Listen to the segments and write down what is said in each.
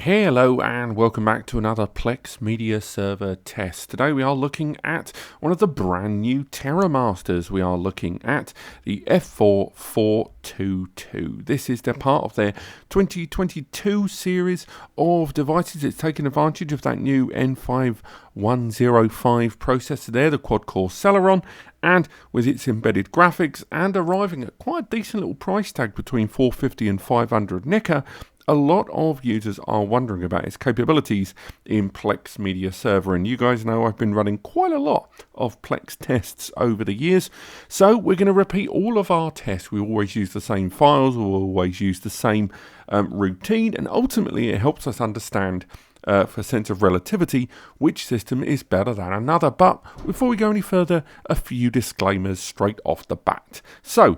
Hello and welcome back to another Plex Media Server test. Today we are looking at one of the brand new Terramasters. We are looking at the F4-423. This is the part of their 2022 series of devices. It's taken advantage of that new N5105 processor there, the quad-core Celeron, and with its embedded graphics and arriving at quite a decent little price tag between 450 and 500 NECA. A lot of users are wondering about its capabilities in Plex Media Server, and you guys know I've been running quite a lot of Plex tests over the years, so we're going to repeat all of our tests. We always use the same files, we always use the same routine, and ultimately it helps us understand for a sense of relativity which system is better than another. But before we go any further, a few disclaimers straight off the bat. So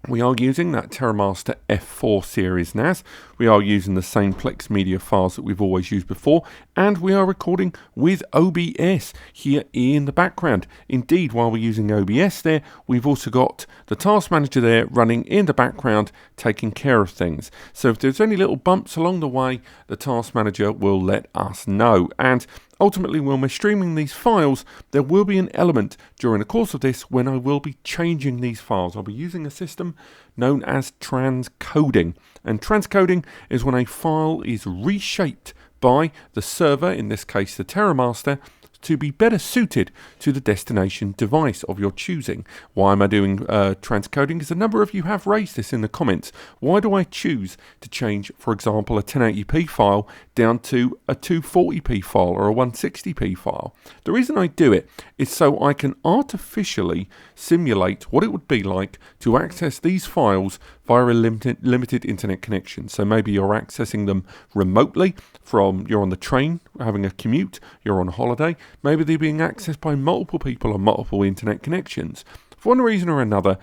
we are using that Terramaster F4 series NAS. We are using the same Plex media files that we've always used before, and we are recording with OBS here in the background. Indeed, while we're using OBS there, we've also got the task manager there running in the background, taking care of things. So if there's any little bumps along the way, the task manager will let us know. And ultimately, when we're streaming these files, there will be an element during the course of this when I will be changing these files. I'll be using a system known as transcoding. And transcoding is when a file is reshaped by the server, in this case the Terramaster, to be better suited to the destination device of your choosing. Why am I doing transcoding? Because a number of you have raised this in the comments. Why do I choose to change, for example, a 1080p file down to a 240p file or a 160p file? The reason I do it is so I can artificially simulate what it would be like to access these files via a limited internet connection. So maybe you're accessing them remotely from, you're on the train having a commute, you're on holiday, maybe they're being accessed by multiple people on multiple internet connections. For one reason or another,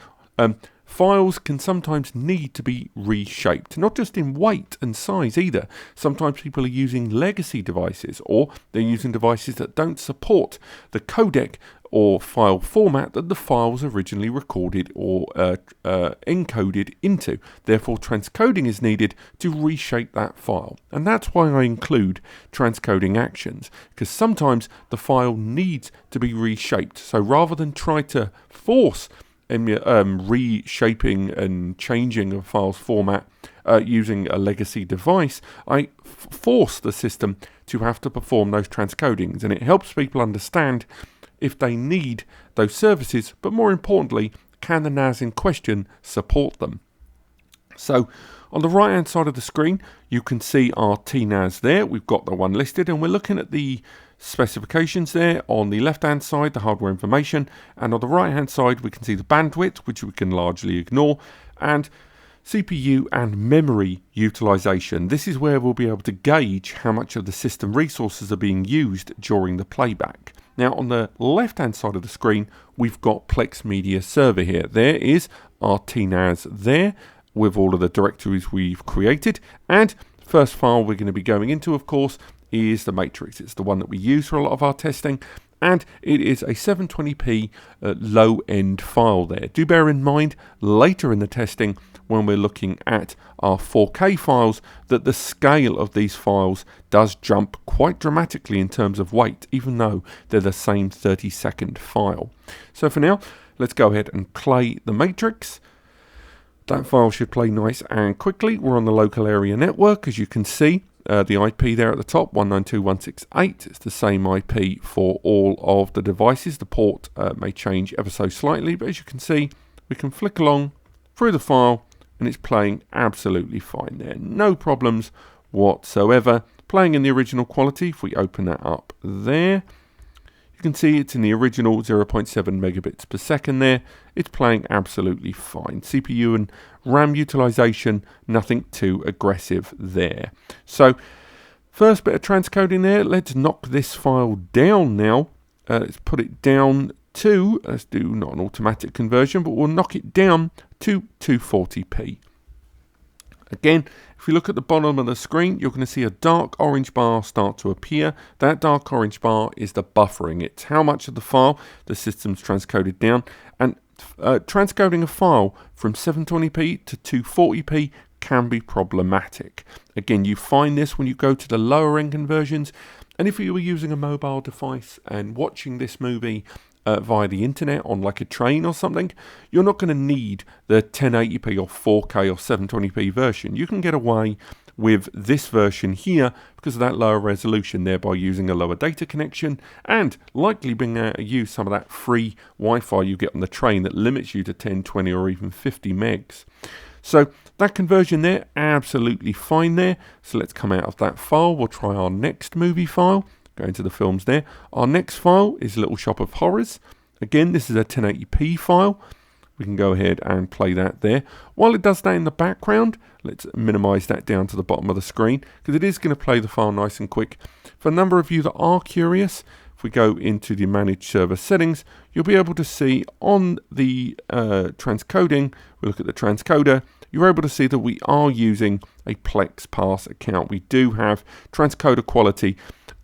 files can sometimes need to be reshaped, not just in weight and size either. Sometimes people are using legacy devices, or they're using devices that don't support the codec or file format that the files originally recorded or encoded into. Therefore, transcoding is needed to reshape that file. And that's why I include transcoding actions, because sometimes the file needs to be reshaped. So rather than try to force reshaping and changing a file's format using a legacy device, I force the system to have to perform those transcodings, and it helps people understand if they need those services, but more importantly, can the NAS in question support them? So on the right hand side of the screen, you can see our TNAS there. We've got the one listed, and we're looking at the specifications there. On the left hand side, the hardware information, and on the right hand side, we can see the bandwidth, which we can largely ignore, and CPU and memory utilization. This is where we'll be able to gauge how much of the system resources are being used during the playback. Now on the left hand side of the screen, we've got Plex Media Server here. There is our TNAS there with all of the directories we've created, and the first file we're going to be going into, of course, is the matrix. It's the one that we use for a lot of our testing, and it is a 720p low-end file there. Do bear in mind later in the testing, when we're looking at our 4K files, that the scale of these files does jump quite dramatically in terms of weight, even though they're the same 30-second file. So for now, let's go ahead and play the matrix. That file should play nice and quickly. We're on the local area network, as you can see. The IP there at the top, 192.168. It's the same IP for all of the devices. The port may change ever so slightly, but as you can see, we can flick along through the file, and it's playing absolutely fine there. No problems whatsoever. Playing in the original quality. If we open that up there, you can see it's in the original 0.7 megabits per second there. It's playing absolutely fine. CPU and RAM utilization, nothing too aggressive there. So, first bit of transcoding there. Let's knock this file down now. Let's put it down to, let's do not an automatic conversion, but we'll knock it down to 240p. Again, if you look at the bottom of the screen, you're going to see a dark orange bar start to appear. That dark orange bar is the buffering. It's how much of the file the system's transcoded down. And transcoding a file from 720p to 240p can be problematic. Again, you find this when you go to the lower end conversions, and if you were using a mobile device and watching this movie via the internet on like a train or something, you're not going to need the 1080p or 4K or 720p version. You can get away with this version here because of that lower resolution, thereby using a lower data connection and likely being able to use some of that free Wi-Fi you get on the train that limits you to 10, 20 or even 50 megs. So that conversion there, absolutely fine there. So let's come out of that file. We'll try our next movie file. Go into the films there. Our next file is Little Shop of Horrors. Again, this is a 1080p file. We can go ahead and play that there. While it does that in the background, let's minimize that down to the bottom of the screen because it is going to play the file nice and quick. For a number of you that are curious, if we go into the managed server settings, you'll be able to see on the transcoding, we look at the transcoder, you're able to see that we are using a Plex pass account. We do have transcoder quality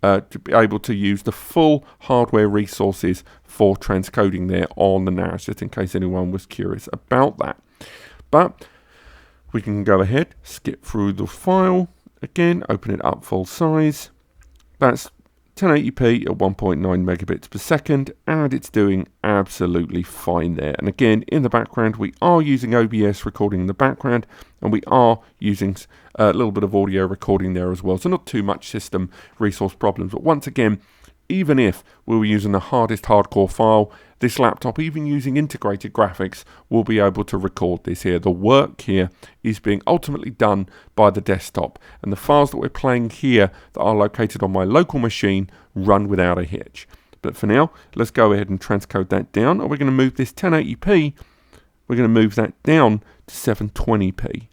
to be able to use the full hardware resources for transcoding there on the NAS, just in case anyone was curious about that. But we can go ahead, skip through the file, again, open it up full size. That's 1080p at 1.9 megabits per second, and it's doing absolutely fine there. And again, in the background, we are using OBS recording in the background, and we are using a little bit of audio recording there as well. So not too much system resource problems. But once again, even if we were using the hardest hardcore file, this laptop, even using integrated graphics, will be able to record this here. The work here is being ultimately done by the desktop, and the files that we're playing here that are located on my local machine run without a hitch. But for now, let's go ahead and transcode that down, and we're going to move this 1080p, we're going to move that down to 720p.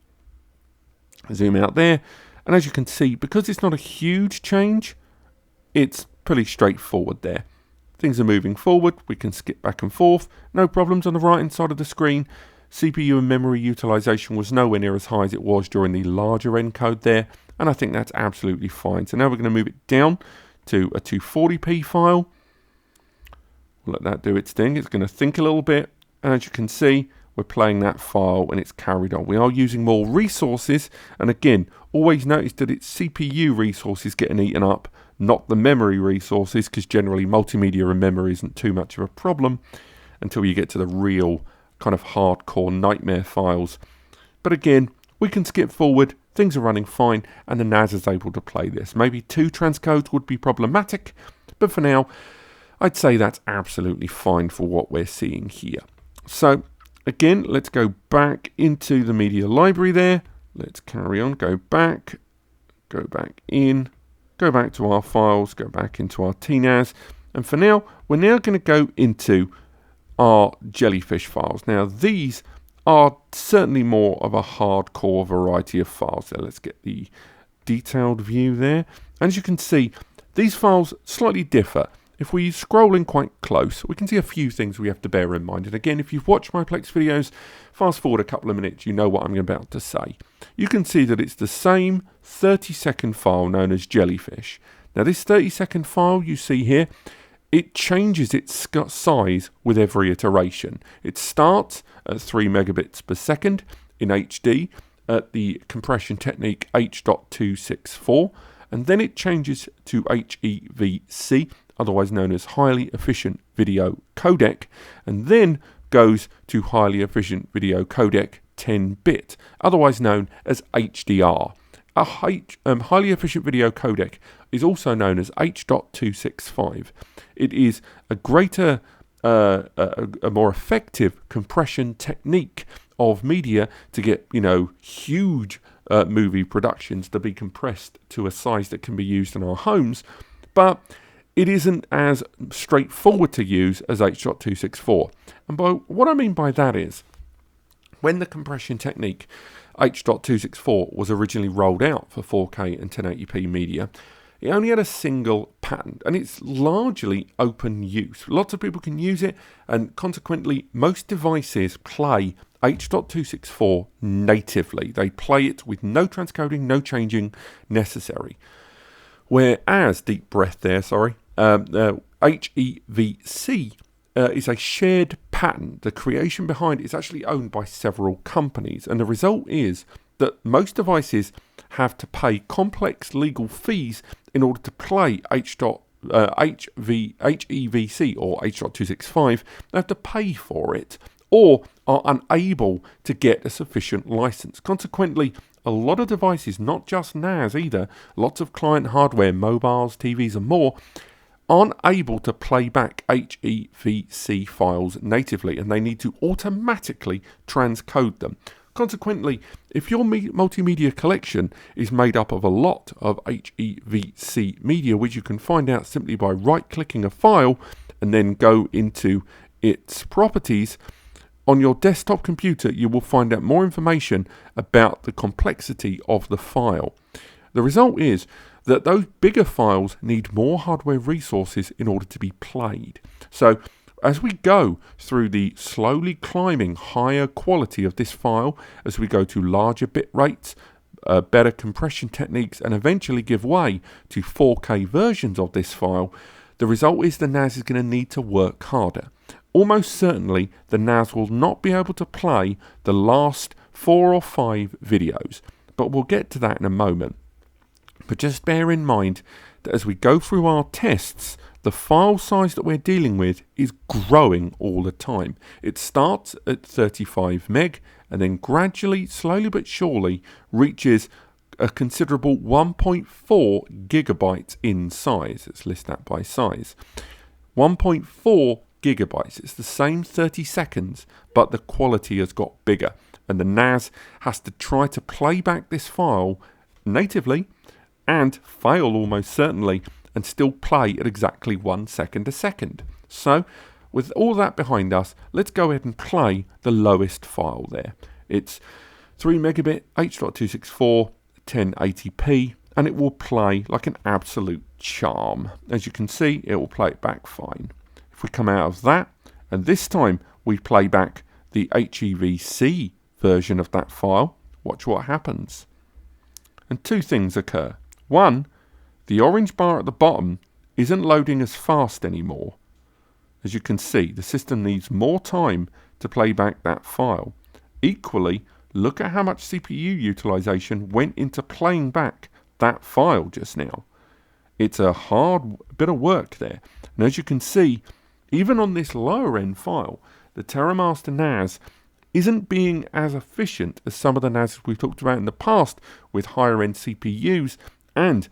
Zoom out there, and as you can see, because it's not a huge change, it's pretty straightforward there. Things are moving forward, we can skip back and forth, no problems on the right hand side of the screen. CPU and memory utilization was nowhere near as high as it was during the larger encode there, and I think that's absolutely fine. So now we're going to move it down to a 240p file. We'll let that do its thing. It's going to think a little bit, and as you can see, we're playing that file and it's carried on. We are using more resources, and again, always notice that it's CPU resources getting eaten up, not the memory resources, because generally multimedia and memory isn't too much of a problem until you get to the real kind of hardcore nightmare files. But again, we can skip forward, things are running fine, and the NAS is able to play this. Maybe 2 transcodes would be problematic, but for now, I'd say that's absolutely fine for what we're seeing here. So again, let's go back into the media library there. Let's carry on, go back in, go back to our files, go back into our TNAS. And for now, we're now going to go into our Jellyfish files. Now, these are certainly more of a hardcore variety of files. So let's get the detailed view there. And as you can see, these files slightly differ. If we scroll in quite close, we can see a few things we have to bear in mind. And again, if you've watched my Plex videos, fast forward a couple of minutes, you know what I'm about to say. You can see that it's the same 30-second file known as Jellyfish. Now this 30-second file you see here, it changes its size with every iteration. It starts at 3 megabits per second in HD at the compression technique H.264, and then it changes to HEVC, otherwise known as highly efficient video codec, and then goes to highly efficient video codec 10-bit, otherwise known as HDR. A highly efficient video codec is also known as H.265. It is a greater, a more effective compression technique of media to get, huge movie productions to be compressed to a size that can be used in our homes, but it isn't as straightforward to use as H.264. And by what I mean by that is, when the compression technique H.264 was originally rolled out for 4K and 1080p media, it only had a single patent, and it's largely open use. Lots of people can use it, and consequently, most devices play H.264 natively. They play it with no transcoding, no changing necessary. Whereas, deep breath there, HEVC is a shared patent. The creation behind it is actually owned by several companies, and the result is that most devices have to pay complex legal fees in order to play HEVC or H.265. They have to pay for it or are unable to get a sufficient license. Consequently, a lot of devices, not just NAS either, lots of client hardware, mobiles, TVs and more, aren't able to play back HEVC files natively, and they need to automatically transcode them. Consequently, if your multimedia collection is made up of a lot of HEVC media, which you can find out simply by right-clicking a file and then go into its properties, on your desktop computer you will find out more information about the complexity of the file. The result is that those bigger files need more hardware resources in order to be played. So as we go through the slowly climbing higher quality of this file, as we go to larger bit rates, better compression techniques, and eventually give way to 4K versions of this file, the result is the NAS is going to need to work harder. Almost certainly the NAS will not be able to play the last 4 or 5 videos, but we'll get to that in a moment. But just bear in mind that as we go through our tests, the file size that we're dealing with is growing all the time. It starts at 35 meg and then gradually, slowly but surely, reaches a considerable 1.4 gigabytes in size. Let's list that by size. 1.4 gigabytes. It's the same 30 seconds, but the quality has got bigger. And the NAS has to try to play back this file natively and fail almost certainly and still play at exactly 1 second a second. So with all that behind us, let's go ahead and play the lowest file there. It's 3 megabit H.264 1080p, and it will play like an absolute charm. As you can see, it will play it back fine. If we come out of that, and this time we play back the HEVC version of that file, watch what happens. And two things occur. One, the orange bar at the bottom isn't loading as fast anymore. As you can see, the system needs more time to play back that file. Equally, look at how much CPU utilization went into playing back that file just now. It's a hard bit of work there. And as you can see, even on this lower end file, the Terramaster NAS isn't being as efficient as some of the NAS we've talked about in the past with higher end CPUs, and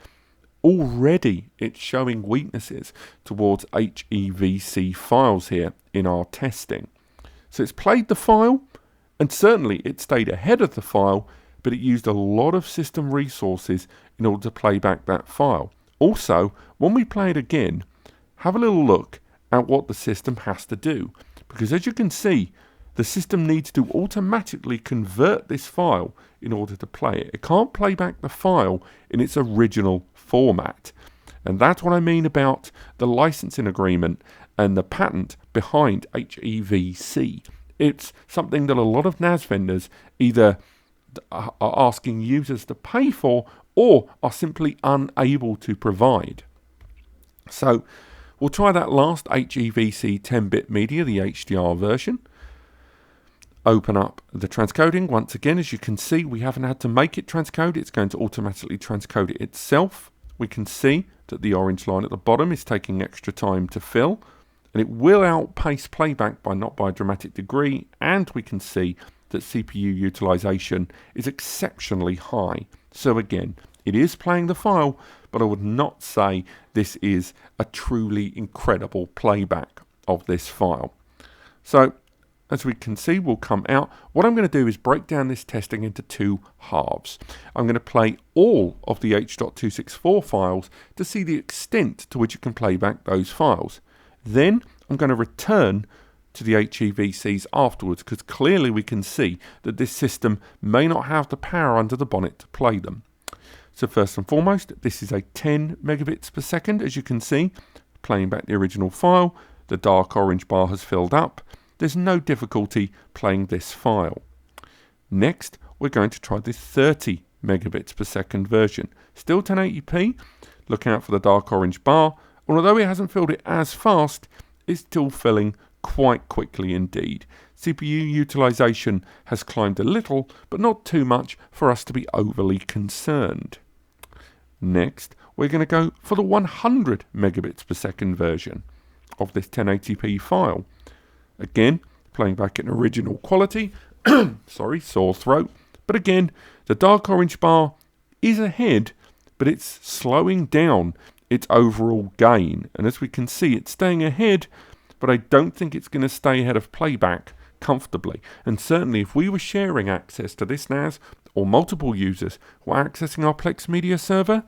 already it's showing weaknesses towards HEVC files here in our testing. So it's played the file, and certainly it stayed ahead of the file, but it used a lot of system resources in order to play back that file. Also, when we play it again, have a little look at what the system has to do, because as you can see, the system needs to automatically convert this file in order to play it. It can't play back the file in its original format. And that's what I mean about the licensing agreement and the patent behind HEVC. It's something that a lot of NAS vendors either are asking users to pay for or are simply unable to provide. So we'll try that last HEVC 10-bit media, the HDR version. Open up the transcoding. Once again, as you can see, we haven't had to make it transcode. It's going to automatically transcode it itself. We can see that the orange line at the bottom is taking extra time to fill, and it will outpace playback not by a dramatic degree, and we can see that CPU utilization is exceptionally high. So again, it is playing the file, but I would not say this is a truly incredible playback of this file. So as we can see, we'll come out. What I'm going to do is break down this testing into two halves. I'm going to play all of the H.264 files to see the extent to which you can play back those files. Then I'm going to return to the HEVCs afterwards, because clearly we can see that this system may not have the power under the bonnet to play them. So first and foremost, this is a 10 megabits per second, as you can see, playing back the original file. The dark orange bar has filled up. There's no difficulty playing this file. Next, we're going to try this 30 megabits per second version. Still 1080p. Look out for the dark orange bar. And although it hasn't filled it as fast, it's still filling quite quickly indeed. CPU utilization has climbed a little, but not too much for us to be overly concerned. Next, we're going to go for the 100 megabits per second version of this 1080p file. Again, playing back in original quality. Sorry, sore throat. But again, the dark orange bar is ahead, but it's slowing down its overall gain. And as we can see, it's staying ahead, but I don't think it's going to stay ahead of playback comfortably. And certainly if we were sharing access to this NAS, or multiple users were accessing our Plex media server,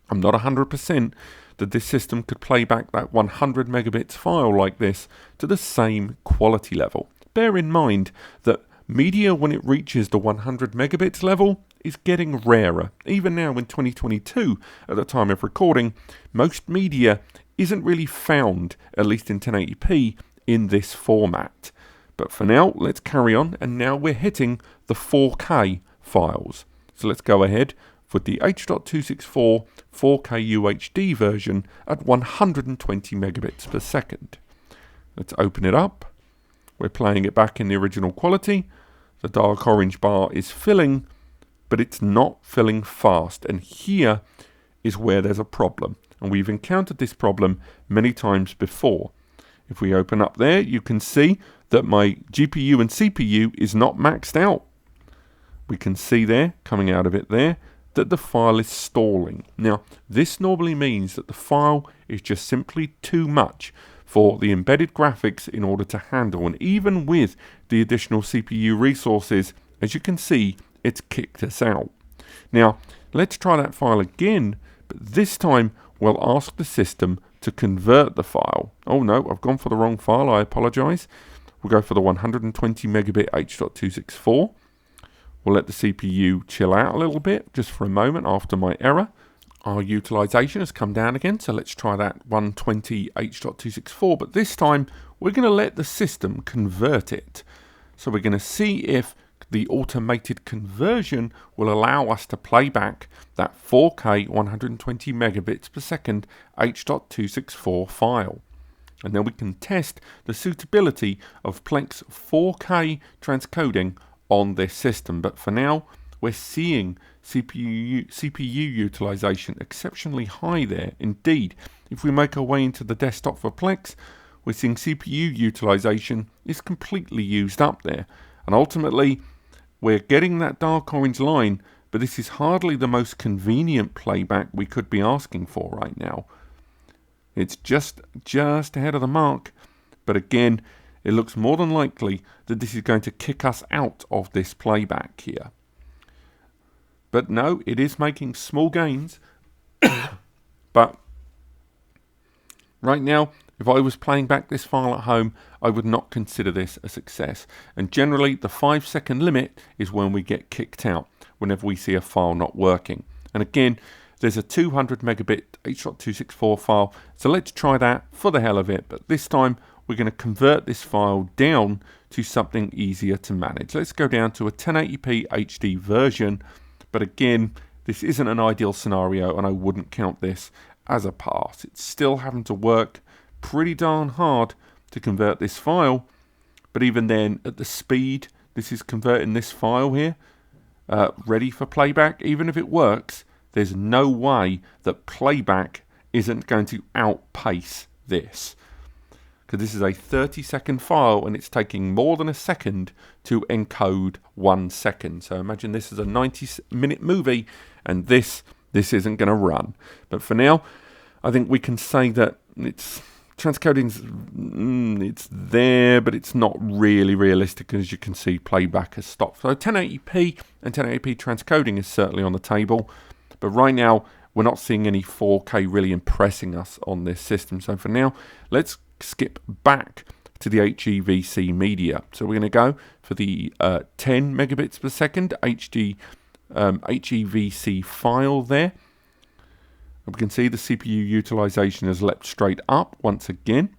I'm not 100% that this system could play back that 100 megabits file like this to the same quality level. Bear in mind that media, when it reaches the 100 megabits level, is getting rarer. Even now in 2022, at the time of recording, most media isn't really found, at least in 1080p, in this format. But for now, let's carry on, and now we're hitting the 4K files. So let's go ahead with the H.264 4K UHD version at 120 megabits per second. Let's open it up. We're playing it back in the original quality. The dark orange bar is filling, but it's not filling fast. And here is where there's a problem. And we've encountered this problem many times before. If we open up there, you can see that my GPU and CPU is not maxed out. We can see there, coming out of it there, that the file is stalling. Now, this normally means that the file is just simply too much for the embedded graphics in order to handle. And even with the additional CPU resources, as you can see, it's kicked us out. Now, let's try that file again, but this time we'll ask the system to convert the file. Oh no, I've gone for the wrong file, I apologize. We'll go for the 120 megabit H.264. We'll let the CPU chill out a little bit, just for a moment after my error. Our utilization has come down again, so let's try that 120 H.264, but this time we're going to let the system convert it. So we're going to see if the automated conversion will allow us to play back that 4K 120 megabits per second H.264 file. And then we can test the suitability of Plex 4K transcoding on this system. But for now, we're seeing CPU utilization exceptionally high there. Indeed, if we make our way into the desktop for Plex, we're seeing CPU utilization is completely used up there. And ultimately, we're getting that dark orange line, but this is hardly the most convenient playback we could be asking for right now. It's just ahead of the mark, but again, it looks more than likely that this is going to kick us out of this playback here. But no, it is making small gains. But right now, if I was playing back this file at home, I would not consider this a success. And generally, the 5-second limit is when we get kicked out, whenever we see a file not working. And again, there's a 200 megabit H.264 file, so let's try that for the hell of it. But this time, we're going to convert this file down to something easier to manage. Let's go down to a 1080p HD version. But again, this isn't an ideal scenario, and I wouldn't count this as a pass. It's still having to work pretty darn hard to convert this file. But even then, at the speed this is converting this file here, ready for playback, even if it works, there's no way that playback isn't going to outpace this. Because this is a 30-second file and it's taking more than a second to encode 1 second. So imagine this is a 90-minute movie and this isn't going to run. But for now, I think we can say that transcoding's it's there, but it's not really realistic. As you can see, playback has stopped. So 1080p and 1080p transcoding is certainly on the table. But right now, we're not seeing any 4K really impressing us on this system. So for now, let's skip back to the HEVC media. So we're going to go for the 10 megabits per second HEVC file there. And we can see the CPU utilization has leapt straight up once again.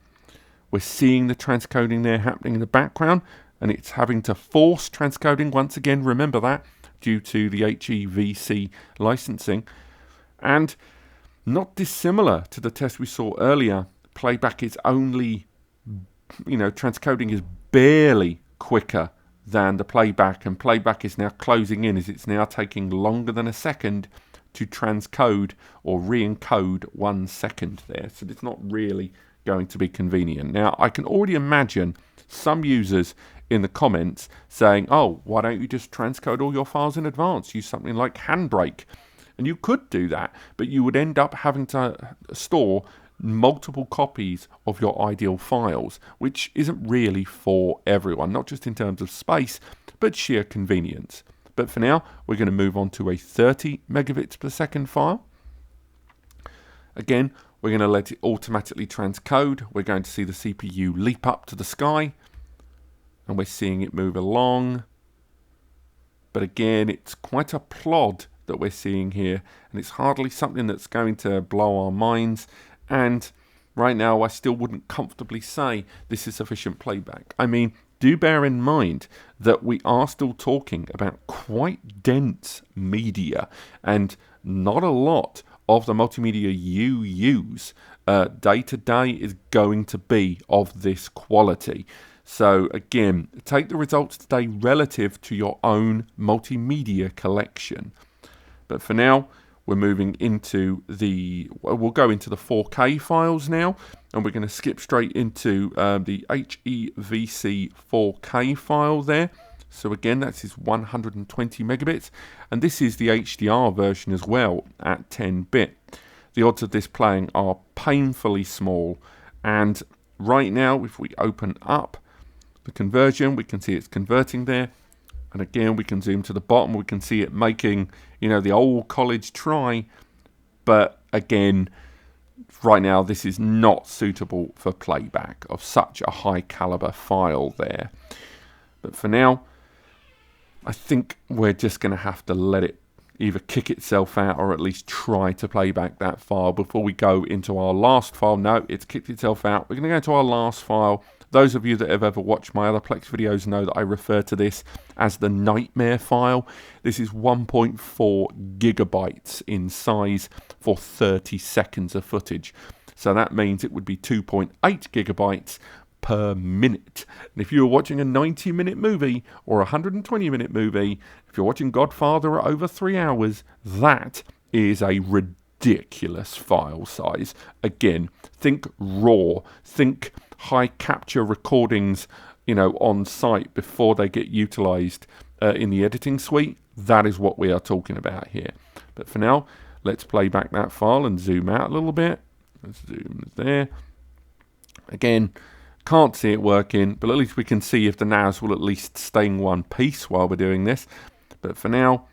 We're seeing the transcoding there happening in the background, and it's having to force transcoding once again. Remember that, due to the HEVC licensing. And not dissimilar to the test we saw earlier, playback is only, transcoding is barely quicker than the playback, and playback is now closing in as it's now taking longer than a second to transcode or re-encode 1 second there. So it's not really going to be convenient. Now, I can already imagine some users in the comments saying, oh, why don't you just transcode all your files in advance? Use something like Handbrake. And you could do that, but you would end up having to store multiple copies of your ideal files, which isn't really for everyone, not just in terms of space, but sheer convenience. But for now, we're going to move on to a 30 megabits per second file. Again, we're going to let it automatically transcode. We're going to see the CPU leap up to the sky, and we're seeing it move along. But again, it's quite a plod that we're seeing here, and it's hardly something that's going to blow our minds. And right now, I still wouldn't comfortably say this is sufficient playback. I mean, do bear in mind that we are still talking about quite dense media, and not a lot of the multimedia you use day to day is going to be of this quality. So again, take the results today relative to your own multimedia collection. But for now, we're moving into we'll go into the 4K files now, and we're going to skip straight into the HEVC 4K file there. So again, that's his 120 megabits, and this is the HDR version as well at 10-bit. The odds of this playing are painfully small, and right now, if we open up the conversion, we can see it's converting there. And again, we can zoom to the bottom, we can see it making, the old college try. But again, right now, this is not suitable for playback of such a high caliber file there. But for now, I think we're just going to have to let it either kick itself out or at least try to play back that file before we go into our last file. No, it's kicked itself out. We're going to go into our last file. Those of you that have ever watched my other Plex videos know that I refer to this as the nightmare file. This is 1.4 gigabytes in size for 30 seconds of footage. So that means it would be 2.8 gigabytes per minute. And if you were watching a 90-minute movie or a 120-minute movie, if you're watching Godfather at over 3 hours, that is a ridiculous file size. Again, think RAW, think high capture recordings, on site before they get utilized in the editing suite. That is what we are talking about here. But for now, let's play back that file and zoom out a little bit. Let's zoom there. Again, can't see it working, but at least we can see if the NAS will at least stay in one piece while we're doing this. But for now,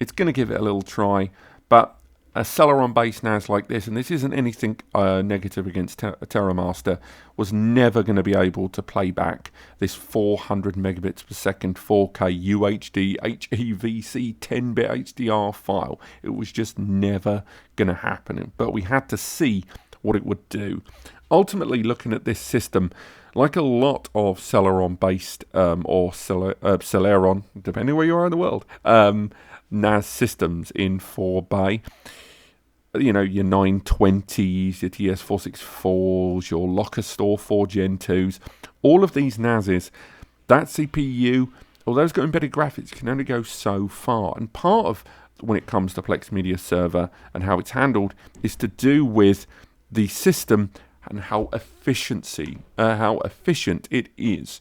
it's going to give it a little try. But a Celeron-based NAS like this, and this isn't anything negative against Terramaster, was never going to be able to play back this 400 megabits per second 4K UHD HEVC 10-bit HDR file. It was just never going to happen. But we had to see what it would do. Ultimately, looking at this system, like a lot of Celeron-based or Celeron, depending where you are in the world, NAS systems in 4-bay, your 920s, your TS-464s, your Lockerstor 4 Gen 2s, all of these NASs, that CPU, although it's got embedded graphics, can only go so far. And part of when it comes to Plex Media Server and how it's handled is to do with the system and how efficient it is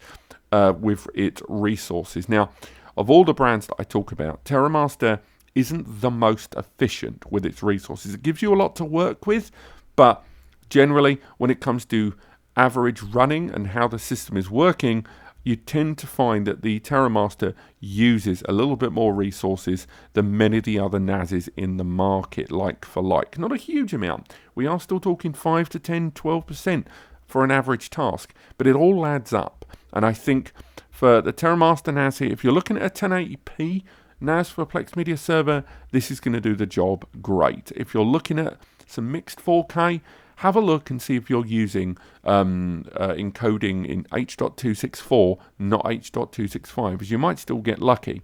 with its resources. Now, of all the brands that I talk about, Terramaster isn't the most efficient with its resources. It gives you a lot to work with, but generally, when it comes to average running and how the system is working, you tend to find that the Terramaster uses a little bit more resources than many of the other NASs in the market, like for like. Not a huge amount. We are still talking 5 to 10, 12% for an average task, but it all adds up. And I think for the Terramaster NAS here, if you're looking at a 1080p NAS for Plex Media Server, this is going to do the job great. If you're looking at some mixed 4K, have a look and see if you're using encoding in H.264, not H.265, as you might still get lucky.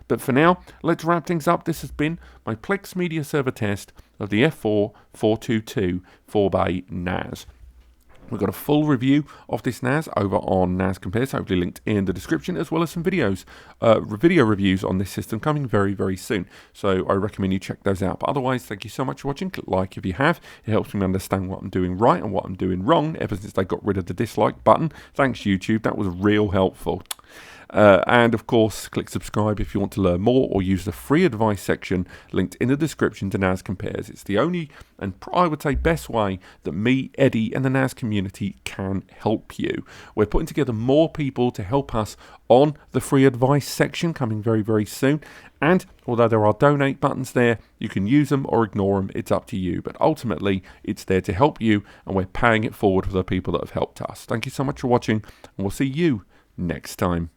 But for now, let's wrap things up. This has been my Plex Media Server test of the F4-423 4-bay NAS. We've got a full review of this NAS over on NAS Compares, hopefully linked in the description, as well as some videos, video reviews on this system coming very, very soon. So I recommend you check those out. But otherwise, thank you so much for watching. Click like if you have. It helps me understand what I'm doing right and what I'm doing wrong ever since they got rid of the dislike button. Thanks, YouTube. That was real helpful. And of course, click subscribe if you want to learn more, or use the free advice section linked in the description to NAS Compares. It's the only and I would say best way that me, Eddie, and the NAS community can help you. We're putting together more people to help us on the free advice section coming very, very soon. And although there are donate buttons there, you can use them or ignore them. It's up to you. But ultimately, it's there to help you, and we're paying it forward for the people that have helped us. Thank you so much for watching, and we'll see you next time.